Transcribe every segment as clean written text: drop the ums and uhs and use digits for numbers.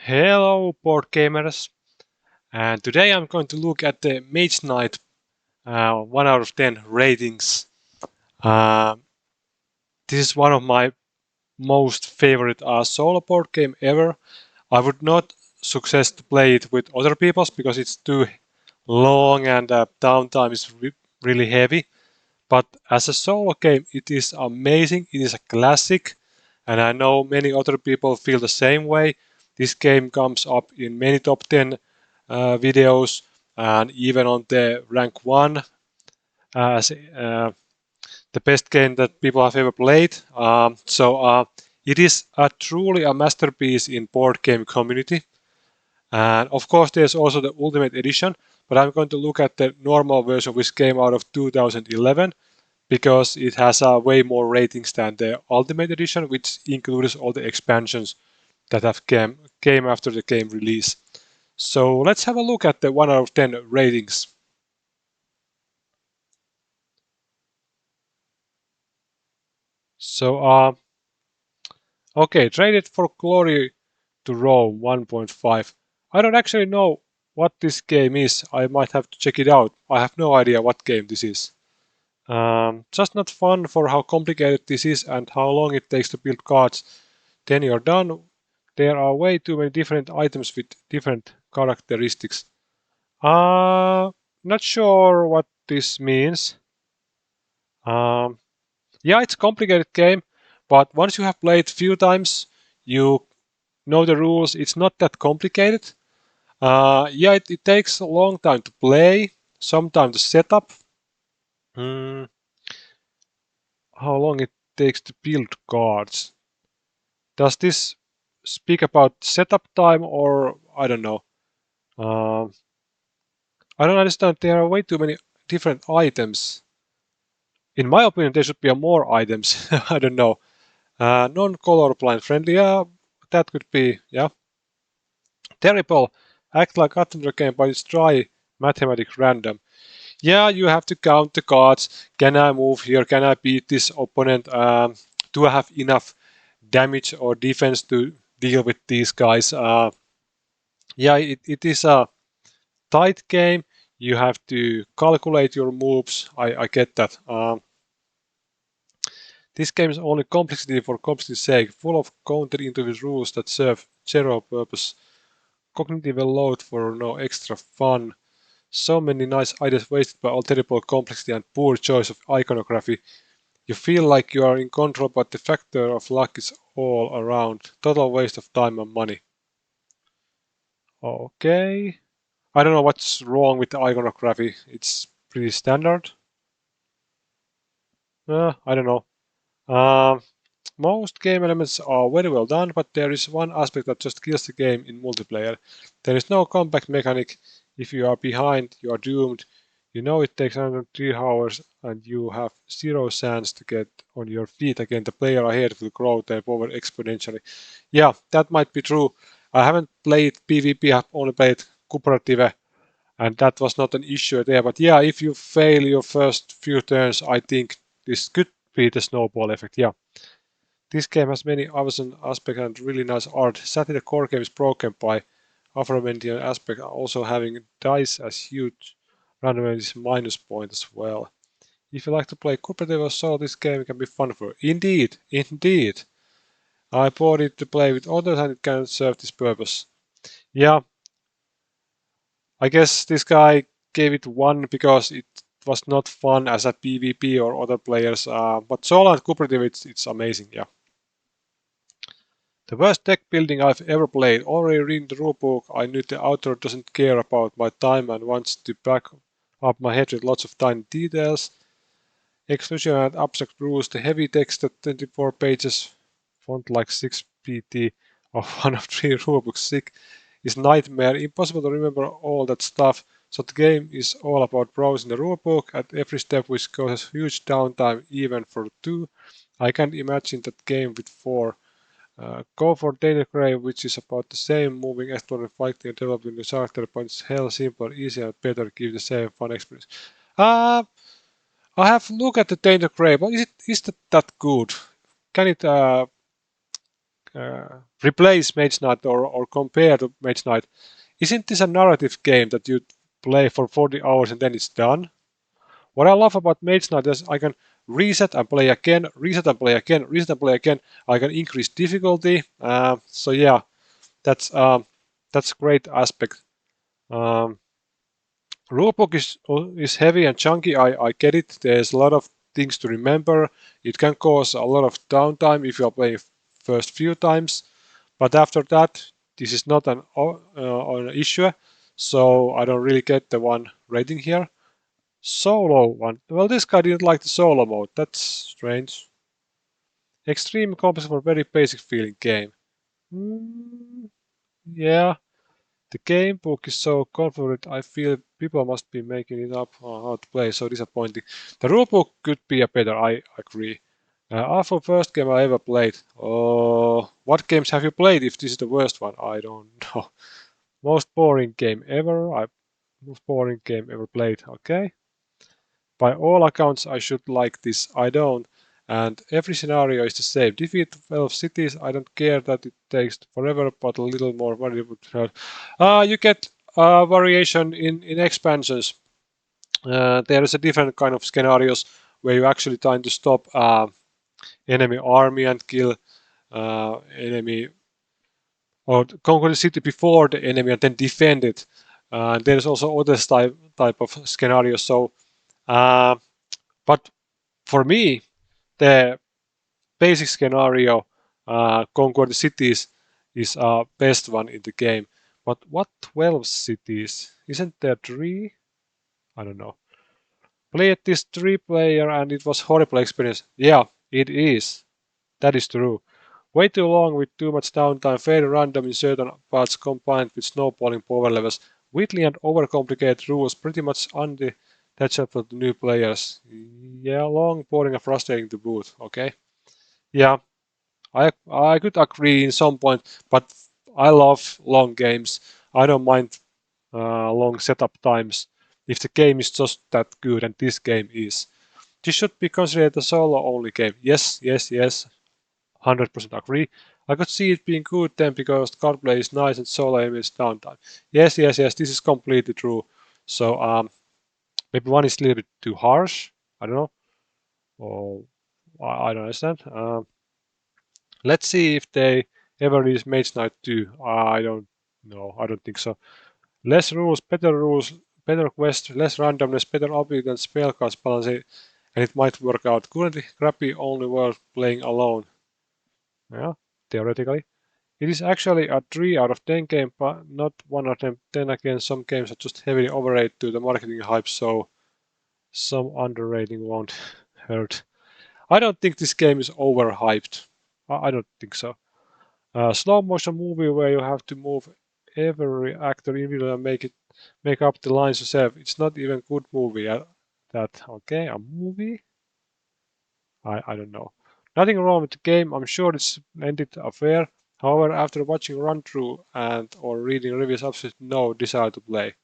Hello board gamers, and today I'm going to look at the Mage Knight 1 out of 10 ratings. Uh, this is one of my most favorite solo board game ever. I would not suggest to play it with other people because it's too long and downtime is really heavy. But as a solo game, it is amazing. It is a classic, and I know many other people feel the same way. This game comes up in many top 10 videos and even on the rank 1 as the best game that people have ever played. It is truly a masterpiece in board game community. And of course, there's also the Ultimate Edition, but I'm going to look at the normal version, which came out of 2011, because it has way more ratings than the Ultimate Edition, which includes all the expansions that have came after the game release. So let's have a look at the 1 out of 10 ratings. Okay, Traded for Glory to Rome 1.5. I don't actually know what this game is. I might have to check it out. I have no idea what game this is. Just not fun for how complicated this is and how long it takes to build cards. Then you're done. There are way too many different items with different characteristics. Not sure what this means. Yeah, it's a complicated game, but once you have played few times, you know the rules. It's not that complicated. Yeah, it takes a long time to play, some time to set up. Hmm, how long it takes to build cards? Does this speak about setup time or I don't know? Uh, I don't understand. There are way too many different items. In my opinion, there should be more items. I don't know. Non-colorblind friendly. Yeah, that could be. Yeah. Terrible. Act like Attentor game, but it's dry mathematics random. Yeah, you have to count the cards. Can I move here? Can I beat this opponent? Do I have enough damage or defense to deal with these guys? Yeah, it is a tight game. You have to calculate your moves. I get that. This game is only complexity for complexity's sake, full of counterintuitive rules that serve zero purpose. Cognitive load for no extra fun. So many nice ideas wasted by all terrible complexity and poor choice of iconography. You feel like you are in control, but the factor of luck is all around. Total waste of time and money. Okay. I don't know what's wrong with the iconography. It's pretty standard. I don't know. Um, Most game elements are very well done, but there is one aspect that just kills the game in multiplayer. There is no comeback mechanic. If you are behind, you are doomed. You know it takes another 3 hours and you have zero chance to get on your feet again. The player ahead will grow their power exponentially. Yeah, that might be true. I haven't played PvP, I've only played cooperative, and that was not an issue there. But yeah, if you fail your first few turns, I think this could be the snowball effect. Yeah. This game has many awesome aspects and really nice art. Sadly, the core game is broken by aforementioned aspect, also having dice as huge randomly is minus point as well. If you like to play cooperative or solo, this game can be fun for you. Indeed, indeed. I bought it to play with others and it can serve this purpose. Yeah, I guess this guy gave it 1 because it was not fun as a PvP or other players, but solo and cooperative, it's amazing, yeah. The worst deck building I've ever played. Already reading the rulebook, I knew the author doesn't care about my time and wants to back up my head with lots of tiny details. Exclusion and abstract rules. The heavy text at 24 pages, font like 6pt of one of 3 rulebooks sick, is nightmare. Impossible to remember all that stuff. So the game is all about browsing the rulebook at every step, which causes huge downtime even for 2. I can't imagine that game with 4. Go for Daniel Grave, which is about the same, moving, exploring, fighting, and developing the character, but it's hell simpler, easier, and better, give the same fun experience. Uh, I have looked at the Daniel Grave, but is that good? Can it replace Mage Knight or compare to Mage Knight. Isn't this a narrative game that you play for 40 hours and then it's done? What I love about Mage Knight is I can reset and play again, reset and play again, reset and play again. I can increase difficulty. So yeah, that's a great aspect. Um, Rulebook is heavy and chunky. I get it. There's a lot of things to remember. It can cause a lot of downtime if you are playing first few times. But after that, this is not an issue. So I don't really get the one rating here. Solo one. Well, this guy didn't like the solo mode. That's strange. Extreme complex for very basic feeling game. Mm, yeah. The game book is so convoluted, I feel people must be making it up on how to play, so disappointing. The rulebook could be a better, I agree. Awful first game I ever played. Oh, what games have you played if this is the worst one? I don't know. Most boring game ever. Most boring game ever played. Okay. By all accounts, I should like this. I don't. And every scenario is the same. Defeat 12 cities. I don't care that it takes forever, but a little more money would help. You get variation in expansions. There is a different kind of scenarios where you actually trying to stop enemy army and kill enemy or conquer the city before the enemy and then defend it. There's also other type of scenarios. So, but for me, the basic scenario, conquer the cities, is best one in the game. But what 12 cities? Isn't there 3? I don't know. Played this 3-player and it was horrible experience. Yeah, it is. That is true. Way too long with too much downtime, very random in certain parts combined with snowballing power levels. Weakly and overcomplicated rules, pretty much undetachable to new players. Yeah, long, boring and frustrating to boot. Okay. Yeah, I could agree in some point, but I love long games. I don't mind long setup times if the game is just that good, and this game is. This should be considered a solo-only game. Yes, yes, yes. 100% agree. I could see it being good then because card play is nice and solo aim is downtime. Yes, yes, yes. This is completely true. So maybe one is a little bit too harsh. I don't know. Or I don't understand. Let's see if they ever release Mage Knight 2. I don't know. I don't think so. Less rules, better quest, less randomness, better ability and spellcast balance, and it might work out. Currently, crappy only worth playing alone. Yeah, theoretically. It is actually a 3 out of 10 game, but not 1 out of 10. Then again, some games are just heavily overrated to the marketing hype, so some underrating won't hurt. I don't think this game is overhyped. I don't think so. Slow motion movie where you have to move every actor individually and make up the lines yourself. It's not even good movie. That okay? A movie? I don't know. Nothing wrong with the game. I'm sure it's ended affair. However, after watching run through and or reading reviews, absolutely no desire to play.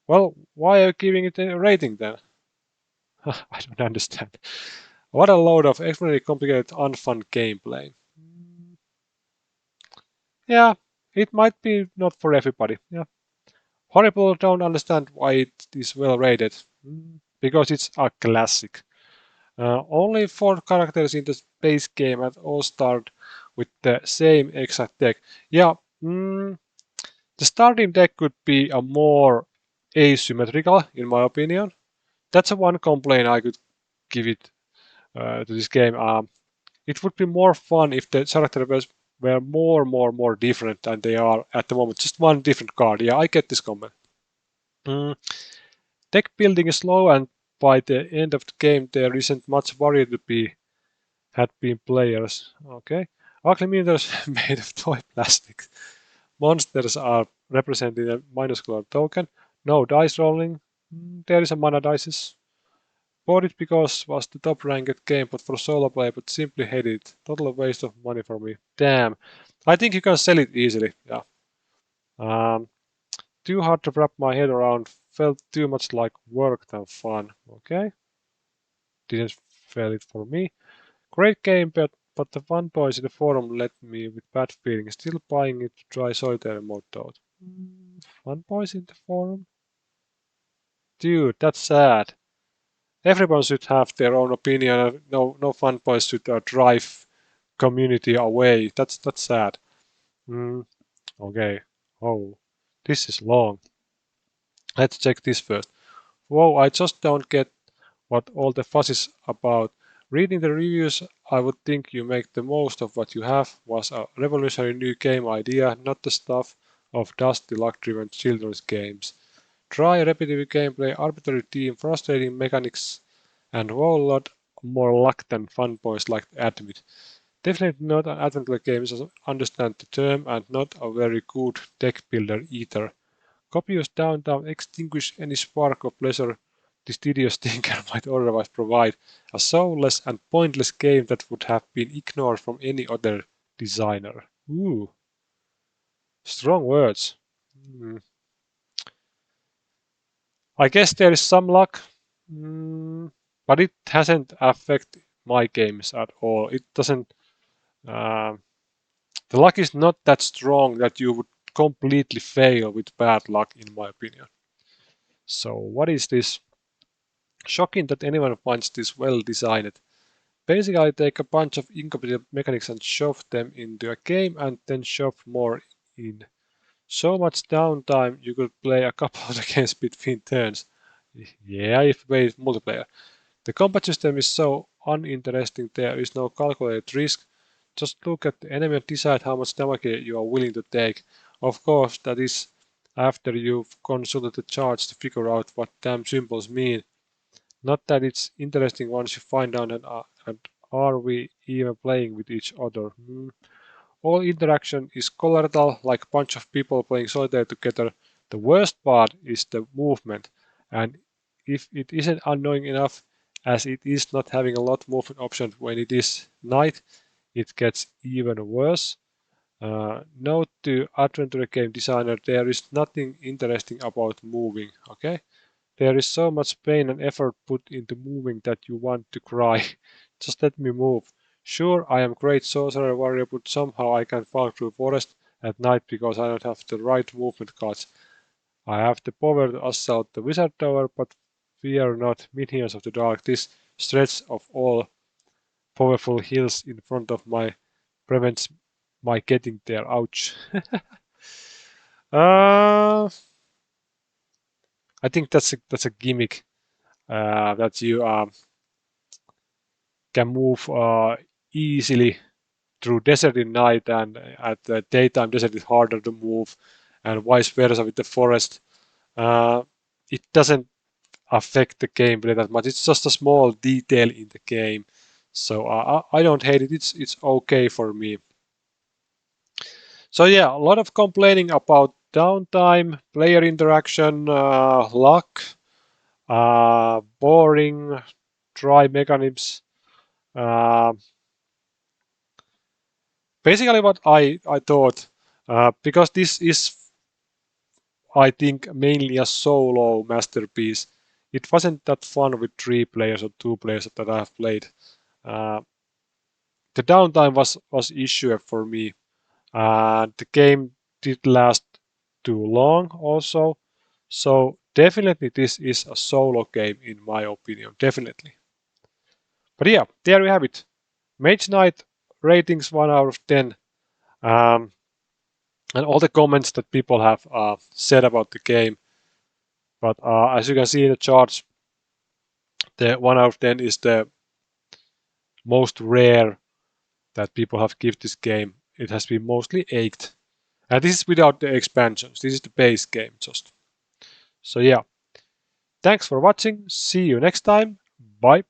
Well, why are you giving it a rating then? I don't understand. What a load of extremely complicated, unfun gameplay. Yeah, it might be not for everybody. Yeah. Horrible don't understand why it is well rated. Because it's a classic. Only 4 characters in the base game and all start with the same exact deck. Yeah, the starting deck could be a more asymmetrical, in my opinion. That's a one complaint I could give it to this game. It would be more fun if the characters were more different than they are at the moment. Just one different card. Yeah, I get this comment. Mm, Deck building is slow, and by the end of the game, there isn't much variety to be had been players. Okay. Ugly meters made of toy plastic. Monsters are representing a minuscule token. No dice rolling. There is a mana dices. Bought it because was the top ranked game, but for solo play, but simply hated it. Total waste of money for me. Damn. I think you can sell it easily. Yeah. Um, Too hard to wrap my head around. Felt too much like work than fun. Okay. Didn't fail it for me. Great game, but but the fun boys in the forum left me with bad feelings. Still buying it to try solitaire mode though. Fun boys in the forum? Dude, that's sad. Everyone should have their own opinion. No fun boys should drive community away. That's sad. Okay. Oh, this is long. Let's check this first. Whoa, I just don't get what all the fuss is about. Reading the reviews, I would think you make the most of what you have was a revolutionary new game idea, not the stuff of dusty luck-driven children's games. Dry, repetitive gameplay, arbitrary team, frustrating mechanics, and a whole lot more luck than fanboys like to admit. Definitely not an adventure game, as I understand the term, and not a very good deck builder either. Copious downtime extinguish any spark of pleasure this tedious thinker might otherwise provide, a soulless and pointless game that would have been ignored from any other designer. Ooh, strong words. I guess there is some luck, but it hasn't affected my games at all. It doesn't. Uh, the luck is not that strong that you would completely fail with bad luck, in my opinion. So, what is this? Shocking that anyone finds this well designed. Basically, I take a bunch of incomplete mechanics and shove them into a game and then shove more in. So much downtime you could play a couple of the games between turns. Yeah, if played multiplayer. The combat system is so uninteresting, there is no calculated risk. Just look at the enemy and decide how much damage you are willing to take. Of course, that is after you've consulted the charts to figure out what damn symbols mean. Not that it's interesting once you find out and are we even playing with each other. All interaction is collateral, like a bunch of people playing solitaire together. The worst part is the movement, and if it isn't annoying enough as it is not having a lot of movement options when it is night, it gets even worse. Note to adventure game designer, there is nothing interesting about moving, okay? There is so much pain and effort put into moving that you want to cry. Just let me move. Sure, I am great sorcerer warrior, but somehow I can fall through forest at night because I don't have the right movement cards. I have the power to assault the wizard tower, but fear not, minions of the dark. This stretch of all powerful hills in front of my prevents my getting there. Ouch. uh, I think that's a gimmick that you can move easily through desert in night, and at the daytime desert is harder to move, and vice versa with the forest. Uh, it doesn't affect the gameplay that much. It's just a small detail in the game, so I don't hate it. It's okay for me. So yeah, a lot of complaining about downtime, player interaction, luck, boring, dry mechanisms. Uh, Basically, what I thought, because this is, I think, mainly a solo masterpiece, it wasn't that fun with 3 players or 2 players that I have played. Uh, the downtime was issue for me. The game did last too long also. So definitely this is a solo game in my opinion, definitely. But yeah, there you have it. Mage Knight ratings 1 out of 10. Um, and all the comments that people have said about the game. But as you can see in the charts, the 1 out of 10 is the most rare that people have given this game. It has been mostly 8. And this is without the expansions. This is the base game just. So yeah, thanks for watching. See you next time. Bye.